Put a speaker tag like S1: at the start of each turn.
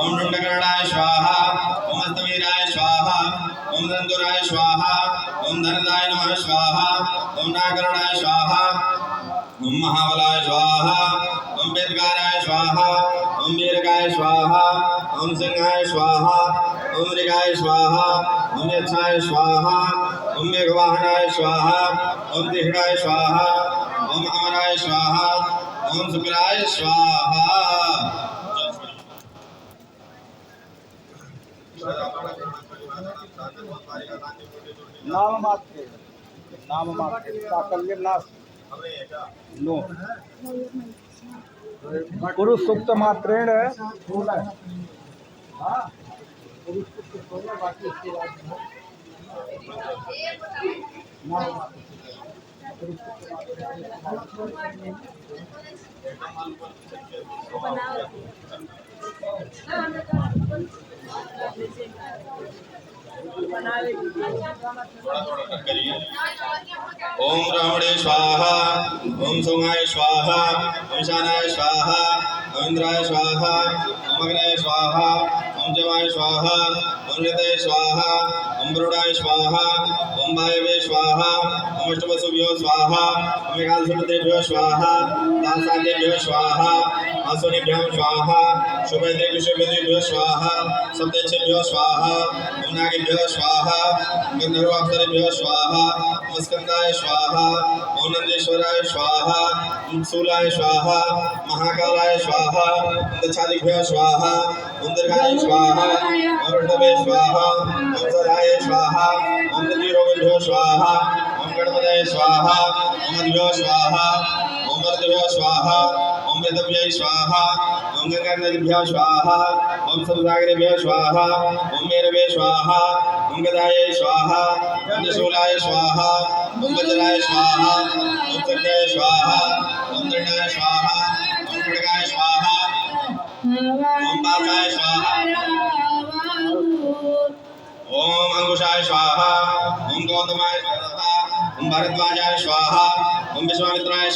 S1: ओम डुंडकर्णाय स्वाहा ओम हस्तवीराय स्वाहा ओम दंतुराय स्वाहा ओम धनदाय नमः स्वाहा ओम नागकर्णाय स्वाहा ओम महाबलाय स्वाहा ओम वेदकाराय स्वाहा ओम वीरकाय स्वाहा ओम सिंहाय स्वाहा ओम ऋगाय स्वाहा ओम यक्षाय स्वाहा ओम मेघवाहनाय स्वाहा ओम तिहड़ाय स्वाहा ओम अमराय स्वाहा ओम शुक्राय स्वाहा।
S2: नाम मात्र साकल्य नाश नो पुरुष सूक्त मात्रेण हाँ पुरुष सूक्त बाकी इसके बाद
S1: ओम ब्राह्मणे स्वाहा ओम सोमाय स्वाहा ओम शानाय स्वाहा ओम इंद्राय स्वाहा ओम अग्नाय स्वाहा ओम जमाय स्वाहा ओम ऋतये स्वाहा ओम वरुणाय स्वाहा ओम वायवे स्वाहा ओम अष्टवसुभ्यो स्वाहा ओम एकादशदेभ्यो स्वाहा दासादेभ्यो स्वाहा आसुनेभ्यो स्वाहा शुभेन्द्रेभ्यो स्वाहा सप्तर्षिभ्यो स्वाहा ओम नागेभ्यो स्वाहा गंधर्वाप्सरेभ्यो स्वाहा ओम स्कंदाय स्वाहा ओम नंदेश्वराय स्वाहा ओम शूलाय स्वाहा महाकालाय स्वाहा ओम दक्षादिभ्यो स्वाहा ओम दीर्घाय स्वाहा ओम ऋषभे स्वाहा ओम सदाय स्वाहा ओम प्रतिरोगेभ्यो स्वाहा ओम गणपतये स्वाहा ओम अदिभ्यो स्वाहा ओम वरदेभ्यो स्वाहा ओम वेदभ्यो स्वाहा ओम गंगानदीभ्यो स्वाहा ओम सप्तसागरेभ्यो स्वाहा ओम मेरवे स्वाहा ओम गदाये स्वाहा ओम त्रिशूलाय स्वाहा ओम वज्राय स्वाहा ओम चक्राय स्वाहा ओम दंडाय स्वाहा ओम खड्गाय स्वाहा ओम पाशाय स्वाहा ओम अंकुशाय स्वाहा ओम गौतमाय स्वाहा ओम भारद्वाजाय स्वाहा ओम विश्वामित्राय